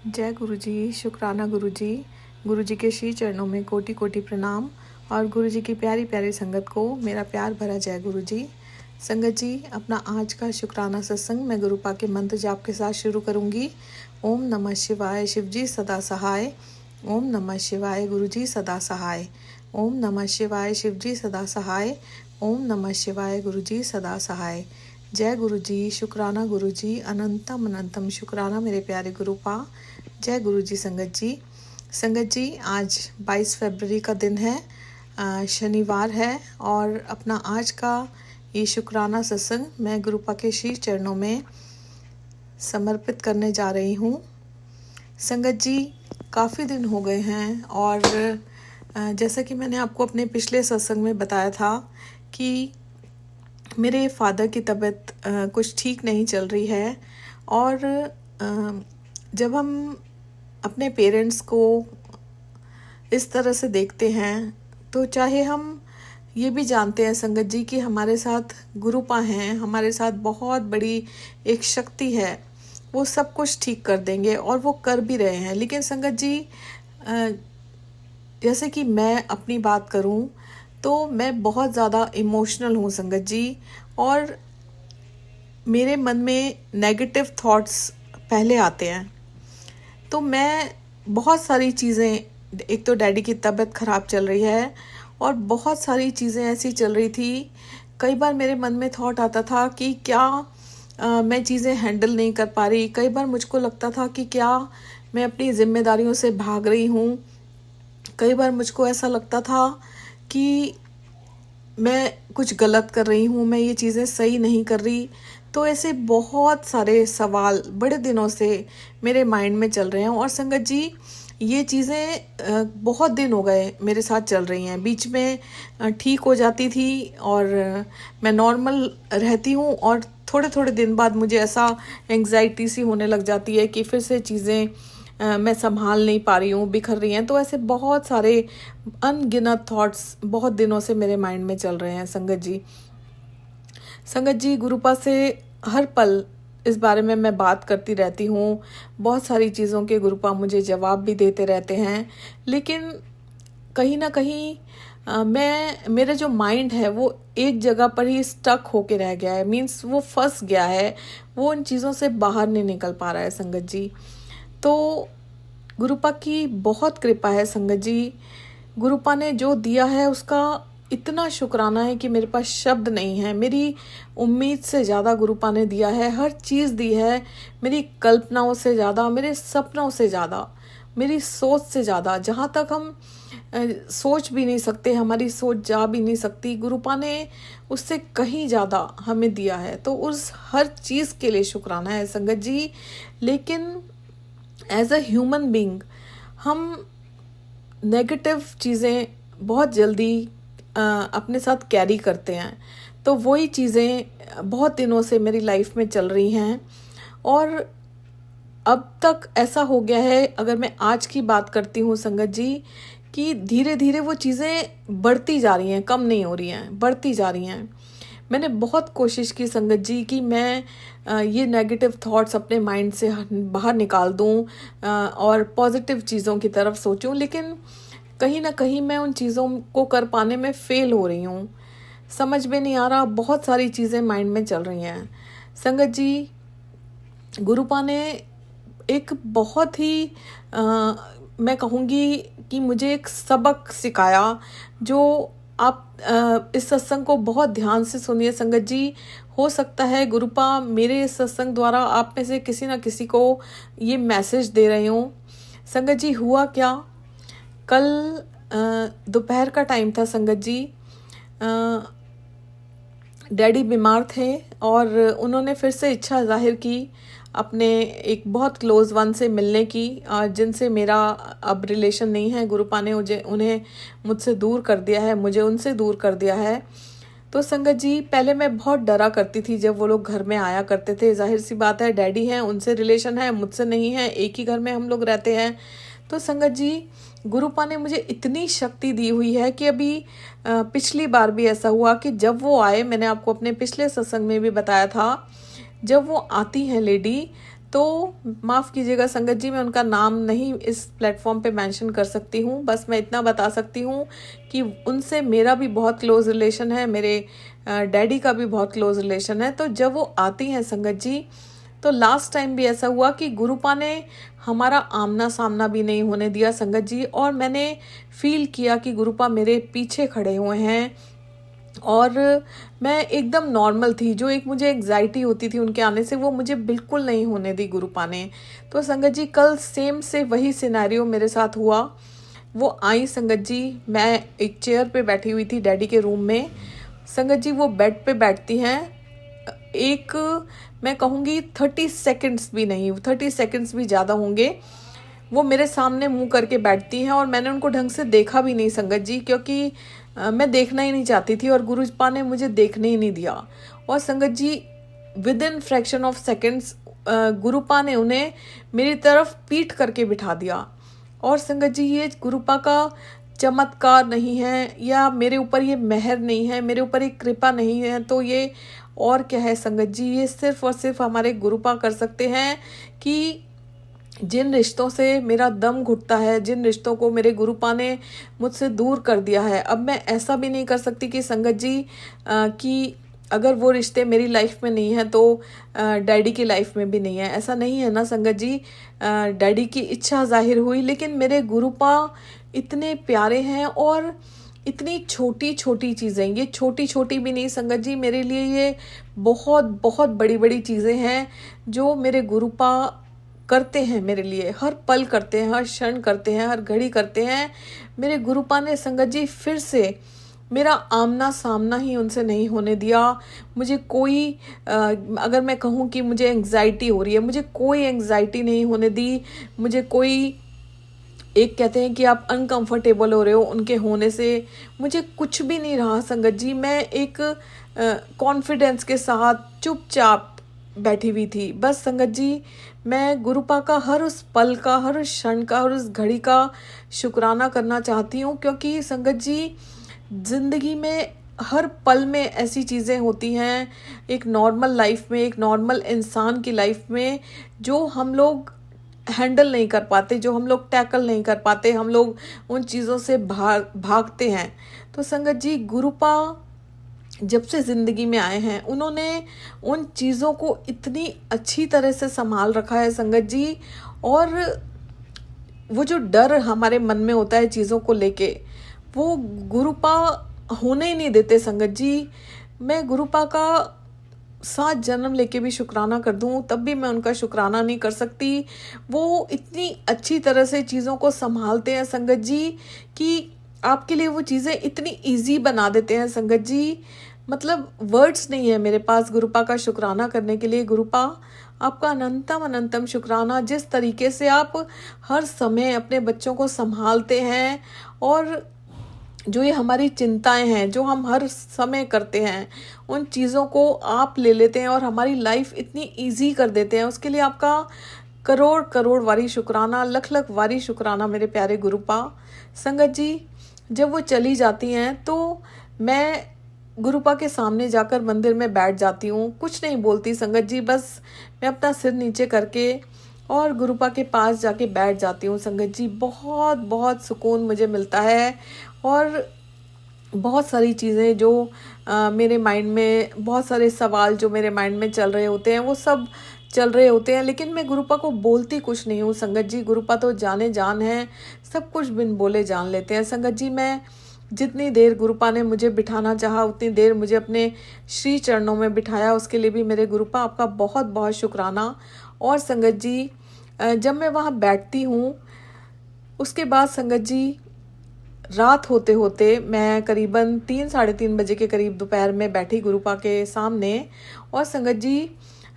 जय गुरु जी, शुक्राना गुरु जी के श्री चरणों में कोटि कोटि प्रणाम। और गुरु जी की प्यारी प्यारी संगत को मेरा प्यार भरा जय गुरु जी। संगत जी, अपना आज का शुक्राना सत्संग मैं गुरुपा के मंत्र जाप के साथ शुरू करूंगी। ओम नमः शिवाय, शिव जी सदा सहाय। ओम नमः शिवाय, गुरु जी सदा सहाय। ओम नमः शिवाय, शिव जी सदा सहाय। ओम नमः शिवाय, गुरु जी सदा सहाय। जय गुरु जी, शुक्राना गुरु जी, अनंतम अनंतम शुक्राना मेरे प्यारे गुरुपा। जय गुरु जी। संगत जी, आज 22 फरवरी का दिन है, शनिवार है। और अपना आज का ये शुक्राना सत्संग मैं गुरुपा के श्री चरणों में समर्पित करने जा रही हूँ। संगत जी, काफ़ी दिन हो गए हैं और जैसा कि मैंने आपको अपने पिछले सत्संग में बताया था कि मेरे फादर की तबीयत कुछ ठीक नहीं चल रही है। और जब हम अपने पेरेंट्स को इस तरह से देखते हैं तो चाहे हम ये भी जानते हैं संगत जी कि हमारे साथ गुरुपा हैं, हमारे साथ बहुत बड़ी एक शक्ति है, वो सब कुछ ठीक कर देंगे और वो कर भी रहे हैं। लेकिन संगत जी, जैसे कि मैं अपनी बात करूं तो मैं बहुत ज़्यादा इमोशनल हूँ संगत जी। और मेरे मन में नेगेटिव थॉट्स पहले आते हैं। तो मैं बहुत सारी चीज़ें, एक तो डैडी की तबीयत ख़राब चल रही है और बहुत सारी चीज़ें ऐसी चल रही थी। कई बार मेरे मन में थॉट आता था कि क्या मैं चीज़ें हैंडल नहीं कर पा रही। कई बार मुझको लगता था कि क्या मैं अपनी जिम्मेदारियों से भाग रही हूँ। कई बार मुझको ऐसा लगता था कि मैं कुछ गलत कर रही हूँ, मैं ये चीज़ें सही नहीं कर रही। तो ऐसे बहुत सारे सवाल बड़े दिनों से मेरे माइंड में चल रहे हैं। और संगत जी, ये चीज़ें बहुत दिन हो गए मेरे साथ चल रही हैं। बीच में ठीक हो जाती थी और मैं नॉर्मल रहती हूँ और थोड़े थोड़े दिन बाद मुझे ऐसा एंग्जाइटी सी होने लग जाती है कि फिर से चीज़ें मैं संभाल नहीं पा रही हूँ, बिखर रही हैं। तो ऐसे बहुत सारे अनगिनत थॉट्स बहुत दिनों से मेरे माइंड में चल रहे हैं संगत जी। गुरुपा से हर पल इस बारे में मैं बात करती रहती हूँ। बहुत सारी चीज़ों के गुरुपा मुझे जवाब भी देते रहते हैं। लेकिन कहीं ना कहीं मेरा जो माइंड है वो एक जगह पर ही स्टक होके रह गया है। मीन्स वो फंस गया है, वो उन चीज़ों से बाहर नहीं निकल पा रहा है संगत जी। तो गुरुपा की बहुत कृपा है संगत जी। गुरुपा ने जो दिया है उसका इतना शुक्राना है कि मेरे पास शब्द नहीं है। मेरी उम्मीद से ज़्यादा गुरुपा ने दिया है, हर चीज़ दी है। मेरी कल्पनाओं से ज़्यादा, मेरे सपनों से ज़्यादा, मेरी सोच से ज़्यादा, जहाँ तक हम सोच भी नहीं सकते, हमारी सोच जा भी नहीं सकती, गुरुपा ने उससे कहीं ज़्यादा हमें दिया है। तो उस हर चीज़ के लिए शुक्राना है संगत जी। लेकिन एज अ ह्यूमन बीइंग हम नेगेटिव चीज़ें बहुत जल्दी अपने साथ कैरी करते हैं। तो वही चीज़ें बहुत दिनों से मेरी लाइफ में चल रही हैं और अब तक ऐसा हो गया है, अगर मैं आज की बात करती हूँ संगत जी, कि धीरे धीरे वो चीज़ें बढ़ती जा रही हैं, कम नहीं हो रही हैं, बढ़ती जा रही हैं। मैंने बहुत कोशिश की संगत जी कि मैं ये नेगेटिव थॉट्स अपने माइंड से बाहर निकाल दूं और पॉजिटिव चीज़ों की तरफ सोचूं। लेकिन कहीं ना कहीं मैं उन चीज़ों को कर पाने में फेल हो रही हूँ। समझ में नहीं आ रहा, बहुत सारी चीज़ें माइंड में चल रही हैं संगत जी। गुरुपा ने एक बहुत ही मैं कहूँगी कि मुझे एक सबक सिखाया, जो आप इस सत्संग को बहुत ध्यान से सुनिए संगत जी। हो सकता है गुरुपा मेरे इस सत्संग द्वारा आप में से किसी ना किसी को ये मैसेज दे रहे हो। संगत जी, हुआ क्या, कल दोपहर का टाइम था संगत जी। डैडी बीमार थे और उन्होंने फिर से इच्छा जाहिर की अपने एक बहुत क्लोज़ वन से मिलने की, जिनसे मेरा अब रिलेशन नहीं है। गुरुपा ने उन्हें मुझसे दूर कर दिया है, मुझे उनसे दूर कर दिया है। तो संगत जी, पहले मैं बहुत डरा करती थी जब वो लोग घर में आया करते थे। जाहिर सी बात है, डैडी हैं, उनसे रिलेशन है, मुझसे नहीं है, एक ही घर में हम लोग रहते हैं। तो संगत जी, गुरुपा ने मुझे इतनी शक्ति दी हुई है कि अभी पिछली बार भी ऐसा हुआ कि जब वो आए, मैंने आपको अपने पिछले सत्संग में भी बताया था, जब वो आती हैं लेडी तो माफ़ कीजिएगा संगत जी, मैं उनका नाम नहीं इस प्लेटफॉर्म पे मेंशन कर सकती हूँ। बस मैं इतना बता सकती हूँ कि उनसे मेरा भी बहुत क्लोज़ रिलेशन है, मेरे डैडी का भी बहुत क्लोज़ रिलेशन है। तो जब वो आती हैं संगत जी, तो लास्ट टाइम भी ऐसा हुआ कि गुरुपा ने हमारा आमना सामना भी नहीं होने दिया संगत जी, और मैंने फील किया कि गुरुपा मेरे पीछे खड़े हुए हैं और मैं एकदम नॉर्मल थी। जो एक मुझे एग्जाइटी होती थी उनके आने से, वो मुझे बिल्कुल नहीं होने दी गुरुपा ने। तो संगत जी कल सेम से वही सिनेरियो मेरे साथ हुआ। वो आई संगत जी, मैं एक चेयर पे बैठी हुई थी डैडी के रूम में। संगत जी वो बेड पे बैठती हैं, एक मैं कहूँगी 30 सेकंड्स भी नहीं, 30 सेकंड्स भी ज़्यादा होंगे, वो मेरे सामने मुंह करके बैठती हैं। और मैंने उनको ढंग से देखा भी नहीं संगत जी, क्योंकि मैं देखना ही नहीं चाहती थी और गुरुपा ने मुझे देखने ही नहीं दिया। और Sangat ji with in fraction of seconds गुरुपा ने उन्हें मेरी तरफ पीट करके बिठा दिया। और संगत जी ये गुरुपा का चमत्कार नहीं है, या मेरे ऊपर ये मेहर नहीं है, मेरे ऊपर एक कृपा नहीं है, तो ये और क्या है संगत जी? ये सिर्फ और सिर्फ हमारे गुरुपा कर सकते हैं कि जिन रिश्तों से मेरा दम घुटता है, जिन रिश्तों को मेरे गुरुपा ने मुझसे दूर कर दिया है। अब मैं ऐसा भी नहीं कर सकती कि संगत जी कि अगर वो रिश्ते मेरी लाइफ में नहीं है तो डैडी की लाइफ में भी नहीं है, ऐसा नहीं है ना संगत जी। डैडी की इच्छा जाहिर हुई, लेकिन मेरे गुरुपा इतने प्यारे हैं। और इतनी छोटी छोटी चीज़ें, ये छोटी छोटी भी नहीं संगत जी, मेरे लिए ये बहुत बहुत बड़ी बड़ी चीज़ें हैं जो मेरे गुरुपा करते हैं मेरे लिए। हर पल करते हैं, हर क्षण करते हैं, हर घड़ी करते हैं। मेरे गुरुपा ने संगत जी फिर से मेरा आमना सामना ही उनसे नहीं होने दिया। मुझे कोई अगर मैं कहूँ कि मुझे एंग्जाइटी हो रही है, मुझे कोई एंग्जाइटी नहीं होने दी। मुझे कोई, एक कहते हैं कि आप अनकंफर्टेबल हो रहे हो उनके होने से, मुझे कुछ भी नहीं रहा संगत जी। मैं एक कॉन्फिडेंस के साथ चुपचाप बैठी हुई थी। बस संगत जी मैं गुरुपा का हर उस पल का, हर उस क्षण का, हर उस घड़ी का शुक्राना करना चाहती हूँ, क्योंकि संगत जी ज़िंदगी में हर पल में ऐसी चीज़ें होती हैं, एक नॉर्मल लाइफ में, एक नॉर्मल इंसान की लाइफ में, जो हम लोग हैंडल नहीं कर पाते, जो हम लोग टैकल नहीं कर पाते, हम लोग उन चीज़ों से भागते हैं। तो संगत जी गुरुपा जब से ज़िंदगी में आए हैं, उन्होंने उन चीज़ों को इतनी अच्छी तरह से संभाल रखा है संगत जी। और वो जो डर हमारे मन में होता है चीज़ों को लेके, वो गुरुपा होने ही नहीं देते संगत जी। मैं गुरुपा का 7 जन्म लेके भी शुक्राना कर दूं तब भी मैं उनका शुक्राना नहीं कर सकती। वो इतनी अच्छी तरह से चीज़ों को संभालते हैं संगत जी कि आपके लिए वो चीज़ें इतनी इजी बना देते हैं संगत जी। मतलब वर्ड्स नहीं है मेरे पास गुरुपा का शुक्राना करने के लिए। गुरुपा आपका अनंतम अनंतम शुक्राना, जिस तरीके से आप हर समय अपने बच्चों को संभालते हैं, और जो ये हमारी चिंताएं हैं जो हम हर समय करते हैं, उन चीज़ों को आप ले लेते हैं और हमारी लाइफ इतनी इजी कर देते हैं। उसके लिए आपका करोड़ करोड़ वारी शुक्राना, लख लख वारी शुक्राना मेरे प्यारे गुरुपा। संगत जी जब वो चली जाती हैं तो मैं गुरुपा के सामने जाकर मंदिर में बैठ जाती हूँ, कुछ नहीं बोलती संगत जी, बस मैं अपना सिर नीचे करके और गुरुपा के पास जाके बैठ जाती हूँ संगत जी। बहुत बहुत सुकून मुझे मिलता है। और बहुत सारी चीज़ें जो मेरे माइंड में, बहुत सारे सवाल जो मेरे माइंड में चल रहे होते हैं, वो सब चल रहे होते हैं, लेकिन मैं गुरुपा को बोलती कुछ नहीं हूँ संगत जी। गुरुपा तो जाने जान है, सब कुछ बिन बोले जान लेते हैं संगत जी। मैं जितनी देर गुरुपा ने मुझे बिठाना चाहा, उतनी देर मुझे अपने श्री चरणों में बिठाया, उसके लिए भी मेरे गुरुपा आपका बहुत बहुत शुक्राना। और संगत जी जब मैं वहाँ बैठती हूँ, उसके बाद संगत जी रात होते होते मैं करीबन 3-3:30 बजे के करीब दोपहर में बैठी गुरुपा के सामने, और संगत जी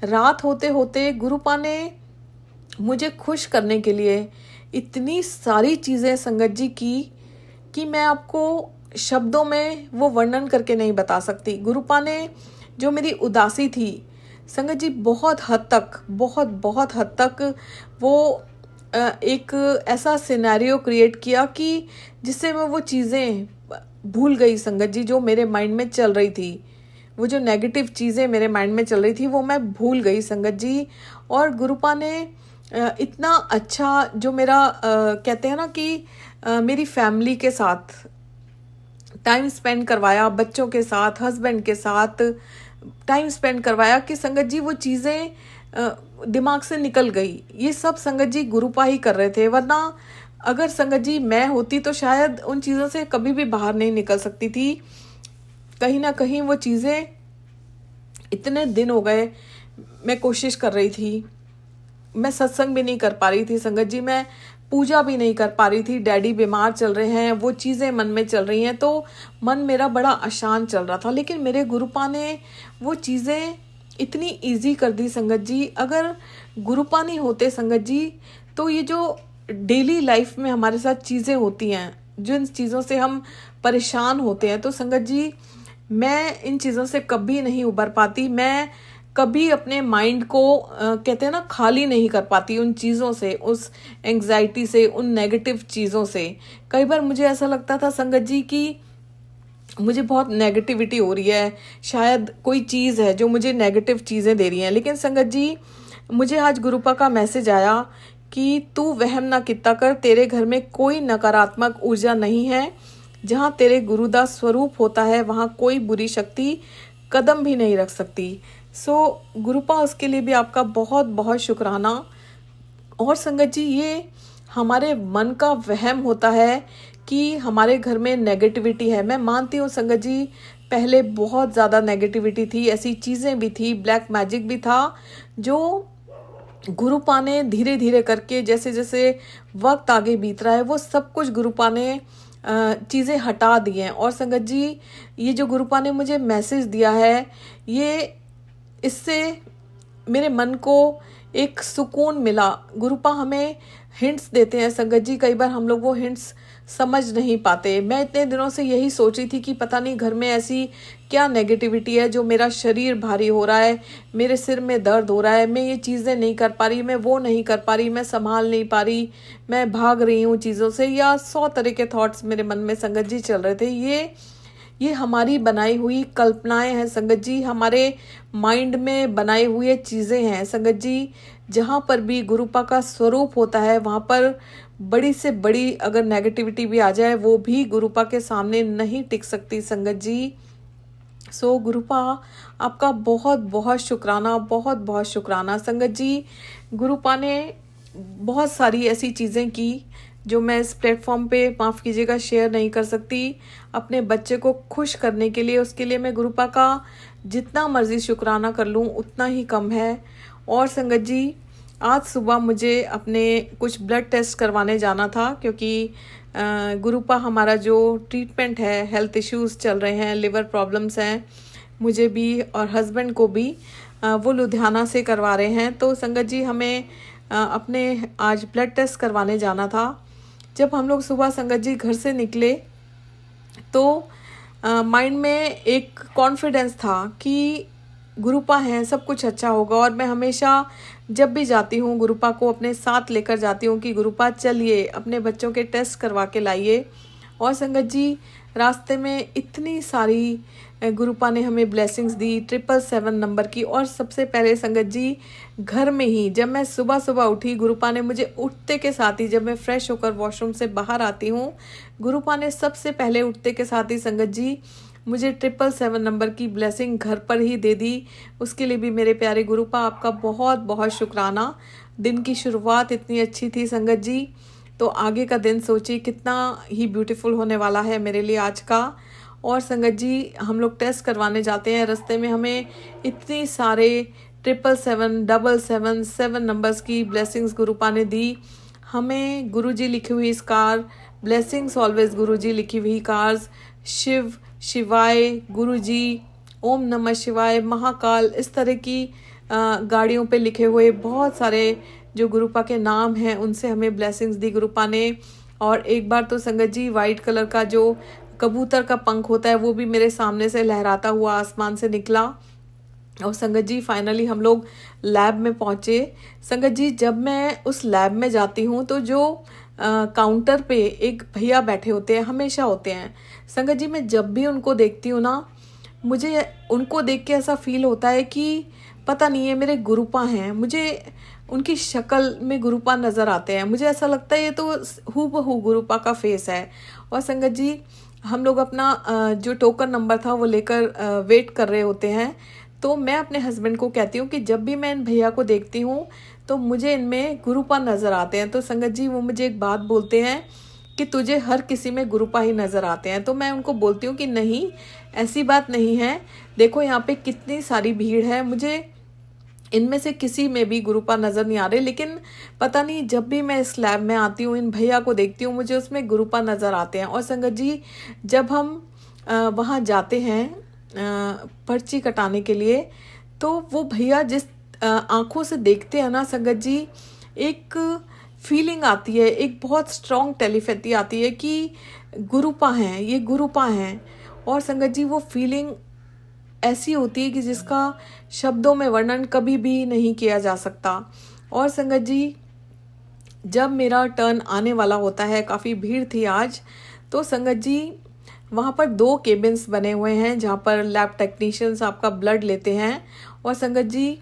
रात होते होते गुरुपा ने मुझे खुश करने के लिए इतनी सारी चीज़ें संगत जी की कि मैं आपको शब्दों में वो वर्णन करके नहीं बता सकती। गुरुपा ने जो मेरी उदासी थी संगत जी, बहुत हद तक, बहुत बहुत हद तक वो एक ऐसा सिनेरियो क्रिएट किया कि जिससे मैं वो चीज़ें भूल गई संगत जी, जो मेरे माइंड में चल रही थी। वो जो नेगेटिव चीज़ें मेरे माइंड में चल रही थी वो मैं भूल गई संगत जी। और गुरुपा ने इतना अच्छा जो मेरा कहते हैं ना कि मेरी फैमिली के साथ टाइम स्पेंड करवाया, बच्चों के साथ, हस्बैंड के साथ टाइम स्पेंड करवाया कि संगत जी वो चीज़ें दिमाग से निकल गई। ये सब संगत जी गुरुपा ही कर रहे थे, वरना अगर संगत जी मैं होती तो शायद उन चीज़ों से कभी भी बाहर नहीं निकल सकती थी। कहीं ना कहीं वो चीज़ें, इतने दिन हो गए मैं कोशिश कर रही थी, मैं सत्संग भी नहीं कर पा रही थी संगत जी, मैं पूजा भी नहीं कर पा रही थी, डैडी बीमार चल रहे हैं, वो चीज़ें मन में चल रही हैं, तो मन मेरा बड़ा अशांत चल रहा था। लेकिन मेरे गुरुपा ने वो चीज़ें इतनी इजी कर दी संगत जी। अगर गुरुपा नहीं होते संगत जी तो ये जो डेली लाइफ में हमारे साथ चीज़ें होती हैं, जिन चीज़ों से हम परेशान होते हैं, तो संगत जी मैं इन चीज़ों से कभी नहीं उबर पाती। मैं कभी अपने माइंड को कहते हैं ना खाली नहीं कर पाती उन चीज़ों से, उस एंग्जाइटी से, उन नेगेटिव चीज़ों से। कई बार मुझे ऐसा लगता था संगत जी कि मुझे बहुत नेगेटिविटी हो रही है, शायद कोई चीज़ है जो मुझे नेगेटिव चीज़ें दे रही हैं। लेकिन संगत जी मुझे आज गुरुपा का मैसेज आया कि तू वहम ना कितना कर, तेरे घर में कोई नकारात्मक ऊर्जा नहीं है। जहाँ तेरे गुरुदास स्वरूप होता है वहाँ कोई बुरी शक्ति कदम भी नहीं रख सकती। गुरुपा उसके लिए भी आपका बहुत बहुत शुक्राना। और संगत जी ये हमारे मन का वहम होता है कि हमारे घर में नेगेटिविटी है। मैं मानती हूँ संगत जी पहले बहुत ज़्यादा नेगेटिविटी थी, ऐसी चीज़ें भी थी, ब्लैक मैजिक भी था, जो गुरुपा ने धीरे धीरे करके, जैसे जैसे वक्त आगे बीत रहा है, वो सब कुछ गुरुपा ने चीज़ें हटा दी हैं। और संगत जी ये जो गुरुपा ने मुझे मैसेज दिया है, ये इससे मेरे मन को एक सुकून मिला। गुरुपा हमें हिंट्स देते हैं संगत जी, कई बार हम लोग वो हिंट्स समझ नहीं पाते। मैं इतने दिनों से यही सोच रही थी कि पता नहीं घर में ऐसी क्या नेगेटिविटी है जो मेरा शरीर भारी हो रहा है, मेरे सिर में दर्द हो रहा है, मैं ये चीज़ें नहीं कर पा रही, मैं वो नहीं कर पा रही, मैं संभाल नहीं पा रही, मैं भाग रही हूँ चीज़ों से, या 100 तरह के थॉट्स मेरे मन में संगत जी चल रहे थे। ये हमारी बनाई हुई कल्पनाएं हैं संगत जी, हमारे माइंड में बनाई हुई चीज़ें हैं संगत जी। जहाँ पर भी गुरुपा का स्वरूप होता है वहाँ पर बड़ी से बड़ी अगर नेगेटिविटी भी आ जाए वो भी गुरुपा के सामने नहीं टिक सकती संगत जी। गुरुपा आपका बहुत बहुत शुक्राना, बहुत बहुत शुक्राना संगत जी। गुरुपा ने बहुत सारी ऐसी चीज़ें की जो मैं इस प्लेटफॉर्म पे, माफ़ कीजिएगा, शेयर नहीं कर सकती। अपने बच्चे को खुश करने के लिए, उसके लिए मैं गुरुपा का जितना मर्ज़ी शुक्राना कर लूँ उतना ही कम है। और संगत जी आज सुबह मुझे अपने कुछ ब्लड टेस्ट करवाने जाना था, क्योंकि गुरुपा हमारा जो ट्रीटमेंट है, हेल्थ इश्यूज़ चल रहे हैं, लिवर प्रॉब्लम्स हैं मुझे भी और हस्बैंड को भी, वो लुधियाना से करवा रहे हैं। तो संगत जी हमें अपने आज ब्लड टेस्ट करवाने जाना था। जब हम लोग सुबह संगत जी घर से निकले तो माइंड में एक कॉन्फिडेंस था कि गुरुपा हैं, सब कुछ अच्छा होगा। और मैं हमेशा जब भी जाती हूँ गुरुपा को अपने साथ लेकर जाती हूँ कि गुरुपा चलिए अपने बच्चों के टेस्ट करवा के लाइए। और संगत जी रास्ते में इतनी सारी गुरुपा ने हमें ब्लेसिंग्स दी, 777 नंबर की। और सबसे पहले संगत जी घर में ही जब मैं सुबह सुबह उठी, गुरुपा ने मुझे उठते के साथ ही, जब मैं फ्रेश होकर वॉशरूम से बाहर आती हूँ, गुरुपा ने सबसे पहले उठते के साथ ही संगत जी मुझे 777 नंबर की ब्लेसिंग घर पर ही दे दी। उसके लिए भी मेरे प्यारे गुरुपा आपका बहुत बहुत शुक्राना। दिन की शुरुआत इतनी अच्छी थी संगत जी, तो आगे का दिन सोचिए कितना ही ब्यूटीफुल होने वाला है मेरे लिए आज का। और संगत जी हम लोग टेस्ट करवाने जाते हैं, रास्ते में हमें इतनी सारे 777, 777 नंबर्स की ब्लेसिंग्स गुरुपा ने दी। हमें गुरुजी लिखी हुई स्कार, ब्लेसिंग्स ऑलवेज गुरुजी लिखी हुई कार्स, शिव, शिवाय, गुरुजी, ओम नमः शिवाय, महाकाल, इस तरह की गाड़ियों पे लिखे हुए बहुत सारे जो गुरुपा के नाम हैं उनसे हमें ब्लेसिंग्स दी गुरुपा ने। और एक बार तो संगत जी वाइट कलर का जो कबूतर का पंख होता है वो भी मेरे सामने से लहराता हुआ आसमान से निकला। और संगत जी फाइनली हम लोग लैब में पहुँचे। संगत जी जब मैं उस लैब में जाती हूँ तो जो काउंटर पे एक भैया बैठे होते हैं, हमेशा होते हैं संगत जी, मैं जब भी उनको देखती हूँ ना मुझे उनको देख के ऐसा फील होता है कि पता नहीं, ये मेरे गुरुपा हैं। मुझे उनकी शक्ल में गुरुपा नज़र आते हैं। मुझे ऐसा लगता है ये तो हूबहू गुरुपा का फेस है। और संगत जी, हम लोग अपना जो टोकन नंबर था वो लेकर वेट कर रहे होते हैं। तो मैं अपने हस्बैंड को कहती हूँ कि जब भी मैं इन भैया को देखती हूँ तो मुझे इनमें गुरुपा नज़र आते हैं। तो संगत जी, वो मुझे एक बात बोलते हैं कि तुझे हर किसी में गुरुपा ही नज़र आते हैं। तो मैं उनको बोलती हूँ कि नहीं, ऐसी बात नहीं है। देखो यहाँ पे कितनी सारी भीड़ है, मुझे इनमें से किसी में भी गुरुपा नज़र नहीं आ रहे। लेकिन पता नहीं, जब भी मैं इस लैब में आती हूँ, इन भैया को देखती हूँ, मुझे उसमें गुरुपा नज़र आते हैं। और संगत जी, जब हम वहाँ जाते हैं पर्ची कटाने के लिए, तो वो भैया जिस आँखों से देखते हैं ना संगत जी, एक फीलिंग आती है, एक बहुत स्ट्रॉन्ग टेलीपैथी आती है कि गुरुपा हैं, ये गुरुपा हैं। और संगत जी, वो फीलिंग ऐसी होती है कि जिसका शब्दों में वर्णन कभी भी नहीं किया जा सकता। और संगत जी, जब मेरा टर्न आने वाला होता है, काफ़ी भीड़ थी आज, तो संगत जी वहाँ पर 2 केबिन्स बने हुए हैं जहाँ पर लैब टेक्नीशियंस आपका ब्लड लेते हैं। और संगत जी,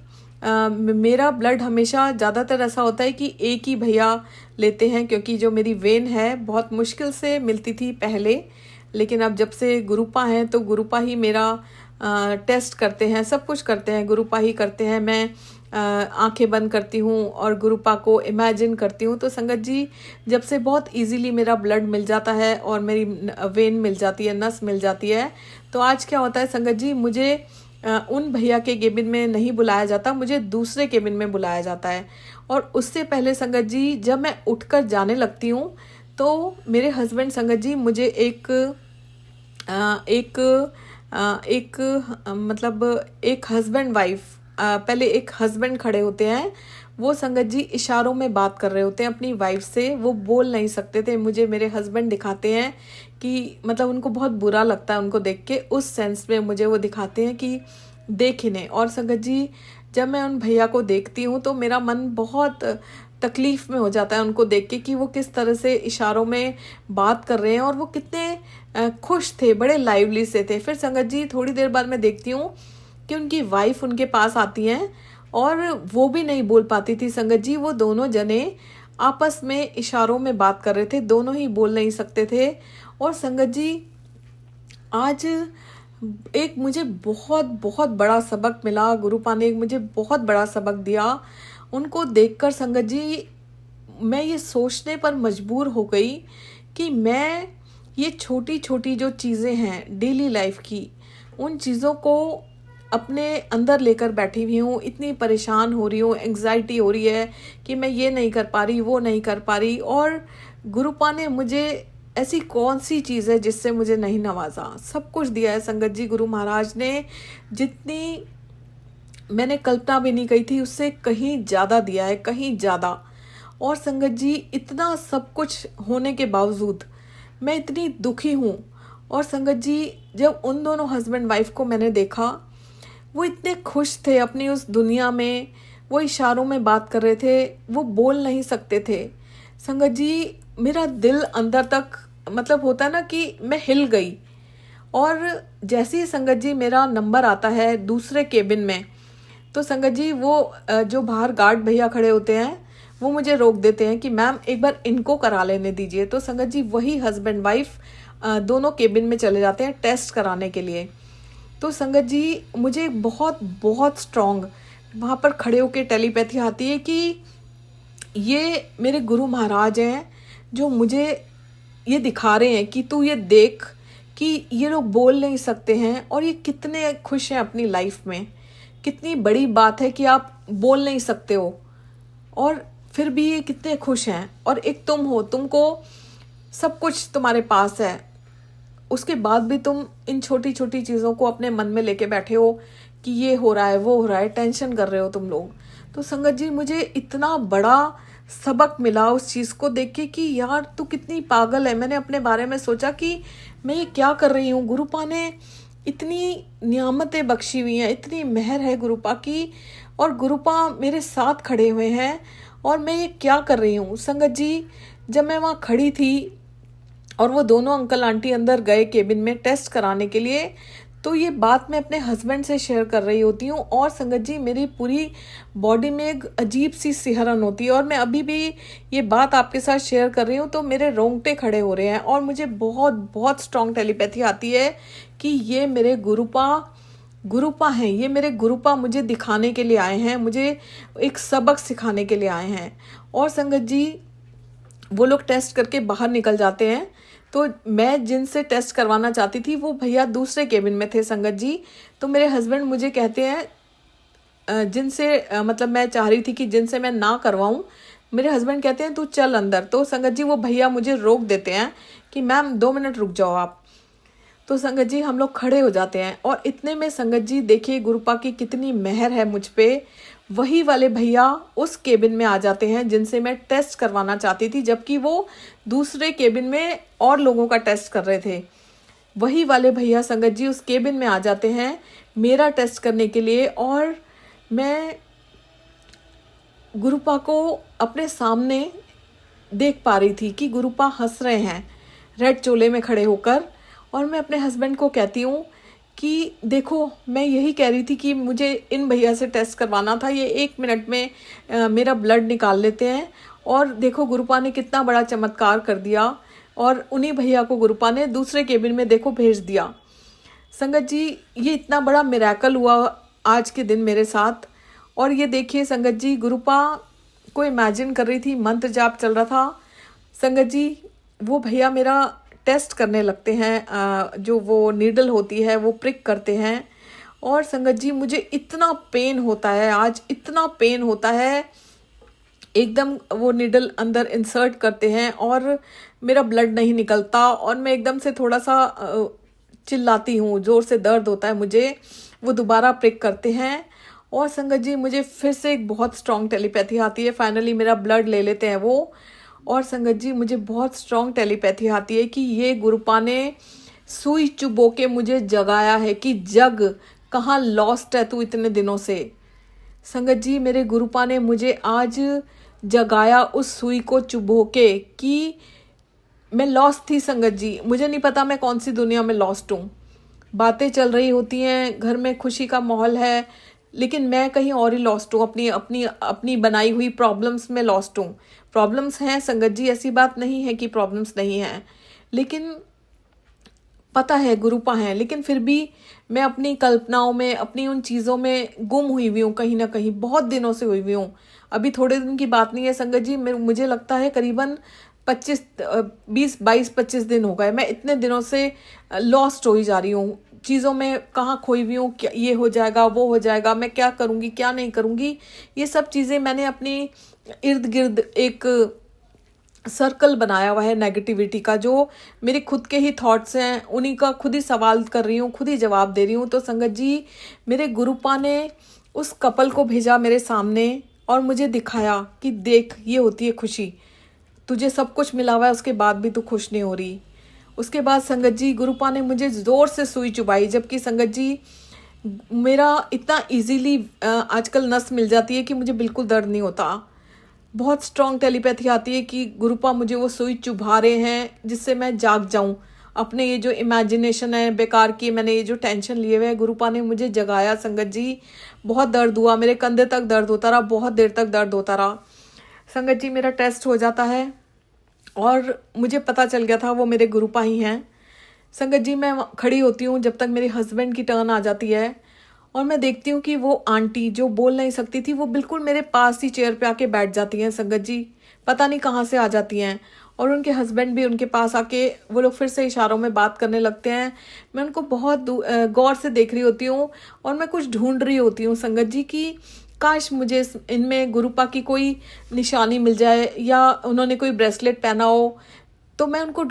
मेरा ब्लड हमेशा ज़्यादातर ऐसा होता है कि एक ही भैया लेते हैं, क्योंकि जो मेरी वेन है बहुत मुश्किल से मिलती थी पहले। लेकिन अब जब से गुरुपा हैं तो गुरुपा ही मेरा टेस्ट करते हैं, सब कुछ करते हैं, गुरुपा ही करते हैं। मैं आंखें बंद करती हूँ और गुरुपा को इमेजिन करती हूँ। तो संगत जी, जब से बहुत इजीली मेरा ब्लड मिल जाता है और मेरी वेन मिल जाती है, नस मिल जाती है, तो आज क्या होता है संगत जी, मुझे उन भैया के केबिन में नहीं बुलाया जाता, मुझे दूसरे केबिन में बुलाया जाता है। और उससे पहले संगत जी, जब मैं उठकर जाने लगती हूँ तो मेरे हस्बैंड संगत जी मुझे मतलब एक हस्बैंड वाइफ, पहले एक हस्बैंड खड़े होते हैं, वो संगत जी इशारों में बात कर रहे होते हैं अपनी वाइफ से। वो बोल नहीं सकते थे, मुझे मेरे हस्बैंड दिखाते हैं कि मतलब उनको बहुत बुरा लगता है उनको देख के, उस सेंस में मुझे वो दिखाते हैं कि देख इन्हें। और संगत जी, जब मैं उन भैया को देखती हूँ तो मेरा मन बहुत तकलीफ में हो जाता है उनको देख के कि वो किस तरह से इशारों में बात कर रहे हैं और वो कितने खुश थे, बड़े लाइवली से थे। फिर संगत जी, थोड़ी देर बाद मैं देखती हूँ कि उनकी वाइफ उनके पास आती हैं और वो भी नहीं बोल पाती थी संगत जी। वो दोनों जने आपस में इशारों में बात कर रहे थे, दोनों ही बोल नहीं सकते थे। और संगत जी, आज एक मुझे बहुत बहुत बड़ा सबक मिला, गुरुपा ने एक मुझे बहुत बड़ा सबक दिया। उनको देखकर संगत जी, मैं ये सोचने पर मजबूर हो गई कि मैं ये छोटी छोटी जो चीज़ें हैं डेली लाइफ की, उन चीज़ों को अपने अंदर लेकर बैठी हुई हूँ। इतनी परेशान हो रही हूँ, एंग्जाइटी हो रही है कि मैं ये नहीं कर पा रही, वो नहीं कर पा रही। और गुरुपा ने मुझे ऐसी कौन सी चीज़ है जिससे मुझे नहीं नवाजा? सब कुछ दिया है संगत जी। गुरु महाराज ने जितनी मैंने कल्पना भी नहीं कही थी उससे कहीं ज़्यादा दिया है, कहीं ज़्यादा। और संगत जी, इतना सब कुछ होने के बावजूद मैं इतनी दुखी हूँ। और संगत जी, जब उन दोनों हस्बैंड वाइफ को मैंने देखा, वो इतने खुश थे अपनी उस दुनिया में, वो इशारों में बात कर रहे थे, वो बोल नहीं सकते थे। संगत जी, मेरा दिल अंदर तक, मतलब होता है ना कि मैं हिल गई। और जैसे ही संगत जी मेरा नंबर आता है दूसरे केबिन में, तो संगत जी वो जो बाहर गार्ड भैया खड़े होते हैं वो मुझे रोक देते हैं कि मैम एक बार इनको करा लेने दीजिए। तो संगत जी, वही हस्बैंड वाइफ दोनों केबिन में चले जाते हैं टेस्ट कराने के लिए। तो संगत जी, मुझे बहुत बहुत स्ट्रॉन्ग वहाँ पर खड़े होकर टेलीपैथी आती है कि ये मेरे गुरु महाराज हैं जो मुझे ये दिखा रहे हैं कि तू ये देख कि ये लोग बोल नहीं सकते हैं और ये कितने खुश हैं अपनी लाइफ में। कितनी बड़ी बात है कि आप बोल नहीं सकते हो और फिर भी ये कितने खुश हैं। और एक तुम हो, तुमको सब कुछ तुम्हारे पास है, उसके बाद भी तुम इन छोटी छोटी चीज़ों को अपने मन में लेके बैठे हो कि ये हो रहा है, वो हो रहा है, टेंशन कर रहे हो तुम लोग। तो संगत जी, मुझे इतना बड़ा सबक मिला उस चीज़ को देख के कि यार तू कितनी पागल है। मैंने अपने बारे में सोचा कि मैं ये क्या कर रही हूँ। गुरुपा ने इतनी नियामतें बख्शी हुई हैं, इतनी मेहर है गुरुपा की, और गुरुपा मेरे साथ खड़े हुए हैं और मैं ये क्या कर रही हूँ। संगत जी, जब मैं वहाँ खड़ी थी और वो दोनों अंकल आंटी अंदर गए केबिन में टेस्ट कराने के लिए, तो ये बात मैं अपने हस्बैंड से शेयर कर रही होती हूँ और संगत जी मेरी पूरी बॉडी में एक अजीब सी सिहरन होती है और मैं अभी भी ये बात आपके साथ शेयर कर रही हूँ तो मेरे रोंगटे खड़े हो रहे हैं और मुझे बहुत बहुत स्ट्रांग टेलीपैथी आती है कि ये मेरे गुरुपा हैं, ये मेरे गुरुपा मुझे दिखाने के लिए आए हैं, मुझे एक सबक सिखाने के लिए आए हैं। और संगत जी वो लोग टेस्ट करके बाहर निकल जाते हैं। तो मैं जिनसे टेस्ट करवाना चाहती थी वो भैया दूसरे केबिन में थे संगत जी। तो मेरे हस्बैंड मुझे कहते हैं जिनसे मतलब मैं चाह रही थी कि जिनसे मैं ना करवाऊं, मेरे हस्बैंड कहते हैं तू चल अंदर। तो संगत जी वो भैया मुझे रोक देते हैं कि मैम 2 मिनट रुक जाओ आप। तो संगत जी हम लोग खड़े हो जाते हैं और इतने में संगत जी देखिए गुरुपा की कितनी मेहर है मुझ पे। वही वाले भैया उस केबिन में आ जाते हैं जिनसे मैं टेस्ट करवाना चाहती थी, जबकि वो दूसरे केबिन में और लोगों का टेस्ट कर रहे थे। वही वाले भैया संगत जी उस केबिन में आ जाते हैं मेरा टेस्ट करने के लिए और मैं गुरुपा को अपने सामने देख पा रही थी कि गुरुपा हंस रहे हैं रेड चोले में खड़े होकर। और मैं अपने हस्बैंड को कहती हूँ कि देखो मैं यही कह रही थी कि मुझे इन भैया से टेस्ट करवाना था, ये 1 मिनट में मेरा ब्लड निकाल लेते हैं। और देखो गुरुपा ने कितना बड़ा चमत्कार कर दिया और उन्हीं भैया को गुरुपा ने दूसरे केबिन में देखो भेज दिया। संगत जी ये इतना बड़ा मिरेकल हुआ आज के दिन मेरे साथ। और ये देखिए संगत जी गुरुपा को इमेजिन कर रही थी, मंत्र जाप चल रहा था। संगत जी वो भैया मेरा टेस्ट करने लगते हैं, जो वो नीडल होती है वो प्रिक करते हैं। और संगत जी मुझे इतना पेन होता है, आज इतना पेन होता है, एकदम वो नीडल अंदर इंसर्ट करते हैं और मेरा ब्लड नहीं निकलता और मैं एकदम से थोड़ा सा चिल्लाती हूँ, ज़ोर से दर्द होता है मुझे। वो दोबारा प्रिक करते हैं और संगत जी मुझे फिर से एक बहुत स्ट्रॉन्ग टेलीपैथी आती है। फाइनली मेरा ब्लड ले लेते हैं वो। और संगत जी मुझे बहुत स्ट्रॉन्ग टेलीपैथी आती है कि ये गुरुपा ने सुई चुबो के मुझे जगाया है कि जग कहाँ लॉस्ट है तू इतने दिनों से। संगत जी मेरे गुरुपा ने मुझे आज जगाया उस सुई को चुबो के कि मैं लॉस्ट थी। संगत जी मुझे नहीं पता मैं कौन सी दुनिया में लॉस्ट हूँ। बातें चल रही होती हैं, घर में खुशी का माहौल है, लेकिन मैं कहीं और ही लॉस्ट हूँ, अपनी अपनी अपनी बनाई हुई प्रॉब्लम्स में लॉस्ट हूँ। प्रॉब्लम्स हैं संगत जी, ऐसी बात नहीं है कि प्रॉब्लम्स नहीं हैं, लेकिन पता है गुरुपा हैं, लेकिन फिर भी मैं अपनी कल्पनाओं में, अपनी उन चीज़ों में गुम हुई हुई हूँ, कहीं ना कहीं बहुत दिनों से हुई हुई हूँ। अभी थोड़े दिन की बात नहीं है संगत जी, मुझे लगता है करीबन 20-22-25 दिन हो गए मैं इतने दिनों से लॉस्ट हो ही जा रही हूँ चीज़ों में, कहाँ खोई हुई हूँ, क्या ये हो जाएगा वो हो जाएगा, मैं क्या करूँगी क्या नहीं करूँगी। ये सब चीज़ें मैंने अपनी इर्द गिर्द एक सर्कल बनाया हुआ है नेगेटिविटी का, जो मेरे खुद के ही थॉट्स हैं, उन्हीं का खुद ही सवाल कर रही हूँ, खुद ही जवाब दे रही हूँ। तो संगत जी मेरे गुरुपा ने उस कपल को भेजा मेरे सामने और मुझे दिखाया कि देख ये होती है खुशी, तुझे सब कुछ मिला हुआ है उसके बाद भी तू खुश नहीं हो रही। उसके बाद संगत जी गुरुपा ने मुझे ज़ोर से सुई चुभाई, जबकि संगत जी मेरा इतना इजीली आजकल नस मिल जाती है कि मुझे बिल्कुल दर्द नहीं होता। बहुत स्ट्रॉन्ग टेलीपैथी आती है कि गुरुपा मुझे वो सुई चुभा रहे हैं जिससे मैं जाग जाऊं। अपने ये जो इमेजिनेशन है बेकार की, मैंने ये जो टेंशन लिए हुए है, गुरुपा ने मुझे जगाया संगत जी। बहुत दर्द हुआ, मेरे कंधे तक दर्द होता रहा, बहुत देर तक दर्द होता रहा। संगत जी मेरा टेस्ट हो जाता है और मुझे पता चल गया था वो मेरे गुरुपा ही हैं। संगत जी मैं खड़ी होती हूँ जब तक मेरे हस्बैंड की टर्न आ जाती है और मैं देखती हूँ कि वो आंटी जो बोल नहीं सकती थी वो बिल्कुल मेरे पास ही चेयर पे आके बैठ जाती हैं। संगत जी पता नहीं कहाँ से आ जाती हैं और उनके हस्बैंड भी उनके पास आके वो लोग फिर से इशारों में बात करने लगते हैं। मैं उनको बहुत गौर से देख रही होती हूँ और मैं कुछ ढूंढ रही होती हूँ संगत जी की काश मुझे इनमें गुरुपा की कोई निशानी मिल जाए या उन्होंने कोई ब्रेसलेट पहना हो। तो मैं उनको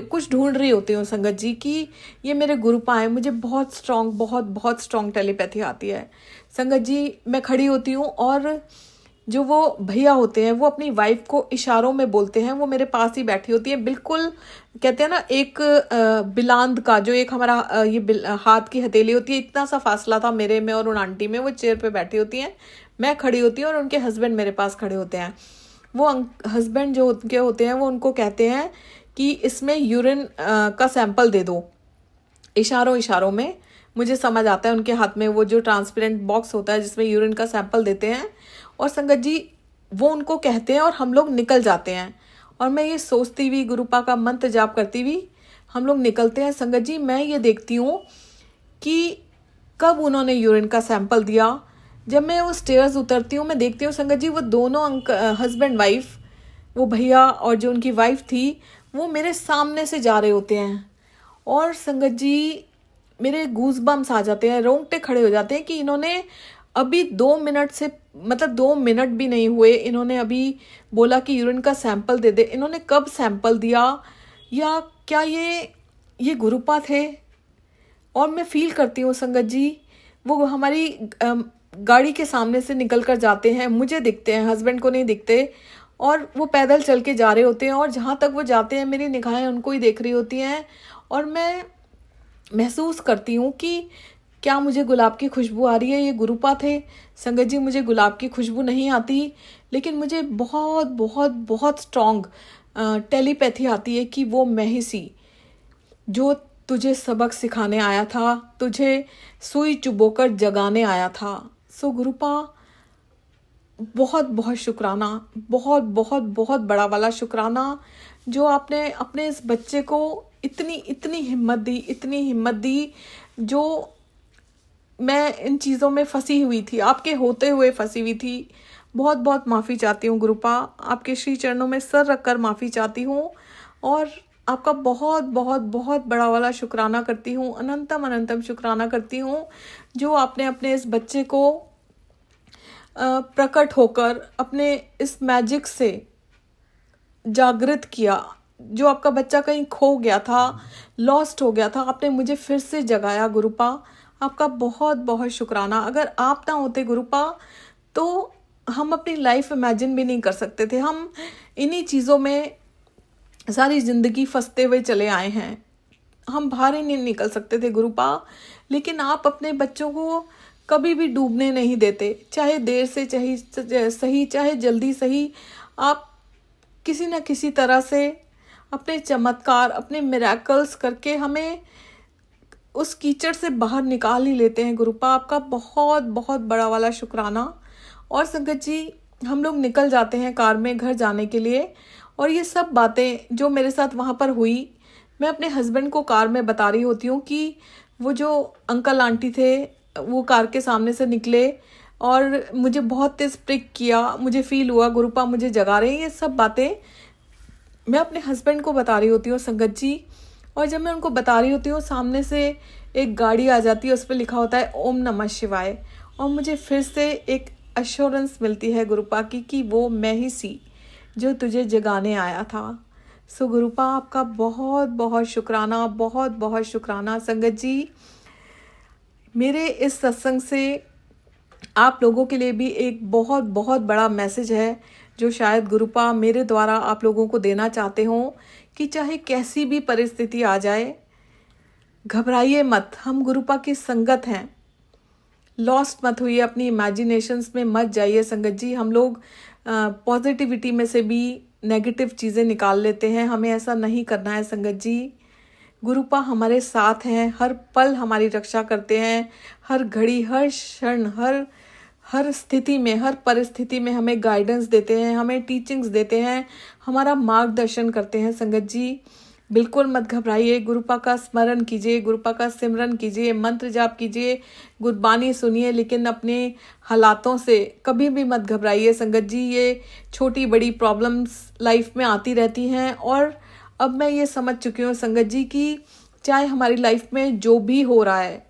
कुछ ढूंढ रही होती हूँ संगत जी कि ये मेरे गुरुपा हैं। मुझे बहुत स्ट्रॉन्ग बहुत स्ट्रॉन्ग टेलीपैथी आती है संगत जी। मैं खड़ी होती हूँ और जो वो भैया होते हैं वो अपनी वाइफ को इशारों में बोलते हैं, वो मेरे पास ही बैठी होती है, बिल्कुल कहते हैं ना एक बिलांद का जो एक हमारा हाथ की हथेली होती है, इतना सा फासला था मेरे में और उन आंटी में। वो चेयर पे बैठी होती हैं, मैं खड़ी होती हूँ और उनके हस्बैंड मेरे पास खड़े होते हैं। वो हस्बैंड जो उनके होते हैं वो उनको कहते हैं कि इसमें यूरिन का सैंपल दे दो, इशारों में मुझे समझ आता है। उनके हाथ में वो जो ट्रांसपेरेंट बॉक्स होता है जिसमें यूरिन का सैंपल देते हैं, और संगत जी वो उनको कहते हैं और हम लोग निकल जाते हैं। और मैं ये सोचती हुई, गुरुपा का मंत्र जाप करती हुई हम लोग निकलते हैं। संगत जी मैं ये देखती हूँ कि कब उन्होंने यूरिन का सैंपल दिया। जब मैं वो स्टेयर्स उतरती हूँ, मैं देखती हूँ संगत जी वो दोनों हस्बैंड वाइफ, वो भैया और जो उनकी वाइफ थी, वो मेरे सामने से जा रहे होते हैं। और संगत जी मेरे गूज बम्स आ जाते हैं, रोंगटे खड़े हो जाते हैं कि इन्होंने अभी 2 मिनट से, मतलब 2 मिनट भी नहीं हुए, इन्होंने अभी बोला कि यूरिन का सैंपल दे दे। इन्होंने कब सैंपल दिया, या क्या ये गुरुपा थे? और मैं फील करती हूँ संगत जी वो हमारी गाड़ी के सामने से निकल कर जाते हैं, मुझे दिखते हैं, हस्बैंड को नहीं दिखते। और वो पैदल चल के जा रहे होते हैं, और जहाँ तक वो जाते हैं मेरी निगाहें उनको ही देख रही होती हैं। और मैं महसूस करती हूँ कि क्या मुझे गुलाब की खुशबू आ रही है, ये गुरुपा थे। संगत जी मुझे गुलाब की खुशबू नहीं आती, लेकिन मुझे बहुत बहुत बहुत स्ट्रॉन्ग टेलीपैथी आती है कि वो मैं ही सी जो तुझे सबक सिखाने आया था, तुझे सुई चुबोकर जगाने आया था। सो गुरुपा बहुत बहुत शुक्राना, बहुत बहुत बहुत बड़ा वाला शुक्राना, जो आपने अपने इस बच्चे को इतनी इतनी हिम्मत दी, इतनी हिम्मत दी। जो मैं इन चीज़ों में फंसी हुई थी, आपके होते हुए फंसी हुई थी। बहुत बहुत माफ़ी चाहती हूँ गुरुपा, आपके श्री चरणों में सर रखकर माफ़ी चाहती हूँ। और आपका बहुत बहुत बहुत बड़ा वाला शुक्राना करती हूँ, अनंतम अनंतम शुक्राना करती हूँ, जो आपने अपने इस बच्चे को प्रकट होकर अपने इस मैजिक से जागृत किया। जो आपका बच्चा कहीं खो गया था, लॉस्ट हो गया था, आपने मुझे फिर से जगाया गुरुपा। आपका बहुत बहुत शुक्राना। अगर आप ना होते गुरुपा तो हम अपनी लाइफ इमेजिन भी नहीं कर सकते थे। हम इन्हीं चीज़ों में सारी ज़िंदगी फंसते हुए चले आए हैं, हम बाहर ही नहीं निकल सकते थे गुरुपा। लेकिन आप अपने बच्चों को कभी भी डूबने नहीं देते, चाहे देर से चाहे सही, चाहे जल्दी सही। आप किसी न किसी तरह से अपने चमत्कार, अपने मिरेकल्स करके हमें उस कीचड़ से बाहर निकाल ही लेते हैं गुरुपा। आपका बहुत बहुत बड़ा वाला शुक्राना। और संगत जी हम लोग निकल जाते हैं कार में घर जाने के लिए, और ये सब बातें जो मेरे साथ वहाँ पर हुई, मैं अपने हस्बैंड को कार में बता रही होती हूँ कि वो जो अंकल आंटी थे वो कार के सामने से निकले और मुझे बहुत तेज प्रिक किया, मुझे फील हुआ गुरुपा मुझे जगा रहे हैं। ये सब बातें मैं अपने हस्बैंड को बता रही होती हूँ संगत जी। और जब मैं उनको बता रही होती हूँ, सामने से एक गाड़ी आ जाती है, उस पर लिखा होता है ओम नमः शिवाय, और मुझे फिर से एक अश्योरेंस मिलती है गुरुपा की कि वो मैं ही सी जो तुझे जगाने आया था। सो गुरुपा आपका बहुत बहुत शुक्राना, बहुत बहुत शुक्राना। संगत जी मेरे इस सत्संग से आप लोगों के लिए भी एक बहुत बहुत बड़ा मैसेज है, जो शायद गुरुपा मेरे द्वारा आप लोगों को देना चाहते हो, कि चाहे कैसी भी परिस्थिति आ जाए, घबराइए मत, हम गुरुपा की संगत हैं। लॉस्ट मत हुई, अपनी इमेजिनेशंस में मत जाइए संगत जी। हम लोग पॉजिटिविटी में से भी नेगेटिव चीज़ें निकाल लेते हैं, हमें ऐसा नहीं करना है संगत जी। गुरुपा हमारे साथ हैं, हर पल हमारी रक्षा करते हैं, हर घड़ी, हर क्षण, हर स्थिति में, हर परिस्थिति में हमें गाइडेंस देते हैं, हमें टीचिंग्स देते हैं, हमारा मार्गदर्शन करते हैं संगत जी। बिल्कुल मत घबराइए, गुरुपा का स्मरण कीजिए, गुरुपा का सिमरन कीजिए, मंत्र जाप कीजिए, गुरबानी सुनिए, लेकिन अपने हालातों से कभी भी मत घबराइए संगत जी। ये छोटी बड़ी प्रॉब्लम्स लाइफ में आती रहती हैं, और अब मैं ये समझ चुकी हूँ संगत जी कि चाहे हमारी लाइफ में जो भी हो रहा है,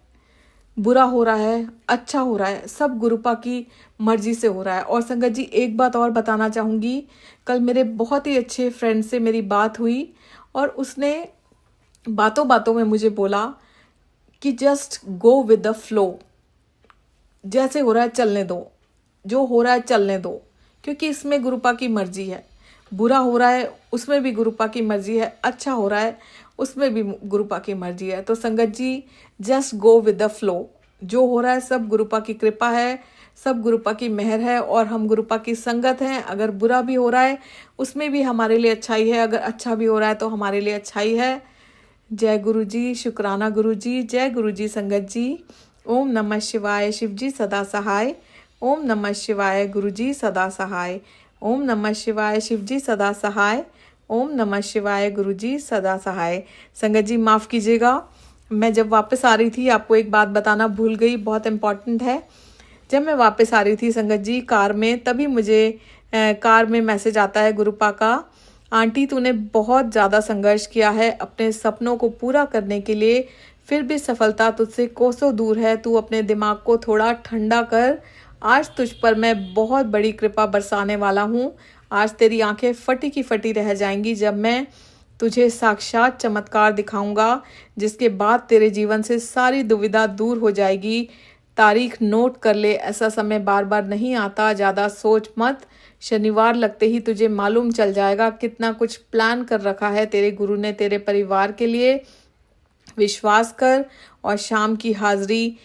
बुरा हो रहा है, अच्छा हो रहा है, सब गुरुपा की मर्जी से हो रहा है। और संगत जी एक बात और बताना चाहूँगी, कल मेरे बहुत ही अच्छे फ्रेंड से मेरी बात हुई, और उसने बातों बातों में मुझे बोला कि just go with the flow, जैसे हो रहा है चलने दो, जो हो रहा है चलने दो, क्योंकि इसमें गुरुपा की मर्जी है। बुरा हो रहा है उसमें भी गुरुपा की मर्जी है, अच्छा हो रहा है उसमें भी गुरुपा की मर्जी है। तो Sangat ji just go with the flow, जो हो रहा है सब गुरुपा की कृपा है, सब गुरुपा की मेहर है, और हम गुरुपा की संगत हैं। अगर बुरा भी हो रहा है उसमें भी हमारे लिए अच्छाई है, अगर अच्छा भी हो रहा है तो हमारे लिए अच्छाई है। जय गुरु जी, शुक्राना गुरु जी, जय गुरु जी संगत जी। ओम नमः शिवाय, शिव जी सदा सहाय। ओम नमः शिवाय, गुरु जी सदा सहाय। ओम नमः शिवाय, शिव जी सदा सहाय। ओम नमः शिवाय, गुरु जी सदा सहाय। संगत जी माफ़ कीजिएगा, मैं जब वापस आ रही थी आपको एक बात बताना भूल गई, बहुत इम्पॉर्टेंट है। जब मैं वापस आ रही थी संगत जी कार में, तभी मुझे कार में मैसेज आता है गुरुपा का, आंटी तूने बहुत ज़्यादा संघर्ष किया है अपने सपनों को पूरा करने के लिए, फिर भी सफलता तुझसे कोसों दूर है। तू अपने दिमाग को थोड़ा ठंडा कर, आज तुझ पर मैं बहुत बड़ी कृपा बरसाने वाला हूँ। आज तेरी आंखें फटी की फटी रह जाएंगी जब मैं तुझे साक्षात चमत्कार दिखाऊंगा, जिसके बाद तेरे जीवन से सारी दुविधा दूर हो जाएगी। तारीख नोट कर ले, ऐसा समय बार बार नहीं आता, ज़्यादा सोच मत। शनिवार लगते ही तुझे मालूम चल जाएगा कितना कुछ प्लान कर रखा है तेरे गुरु ने तेरे परिवार के लिए। विश्वास कर और शाम की हाजिरी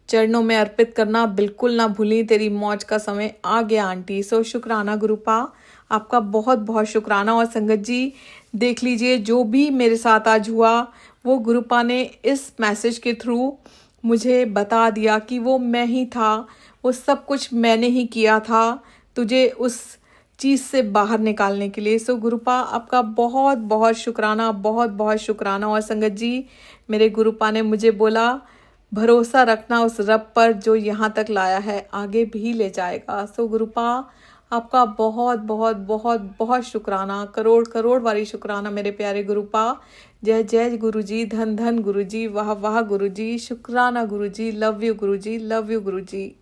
चरणों में अर्पित करना बिल्कुल ना भूली। तेरी मौज का समय आ गया आंटी। सो शुक्राना गुरुपा, आपका बहुत बहुत शुक्राना। और संगत जी देख लीजिए, जो भी मेरे साथ आज हुआ वो गुरुपा ने इस मैसेज के थ्रू मुझे बता दिया कि वो मैं ही था, वो सब कुछ मैंने ही किया था तुझे उस चीज़ से बाहर निकालने के लिए। सो गुरुपा आपका बहुत बहुत शुक्राना, बहुत बहुत शुक्राना। और संगत जी मेरे गुरुपा ने मुझे बोला, भरोसा रखना उस रब पर जो यहाँ तक लाया है आगे भी ले जाएगा। सो गुरुपा आपका बहुत बहुत बहुत बहुत शुक्राना, करोड़ करोड़ वाली शुक्राना मेरे प्यारे गुरुपा। जय जय गुरु जी, धन धन गुरु जी, वाह वाह गुरु जी, शुक्राना गुरु जी, love you Guru ji, love you Guru ji.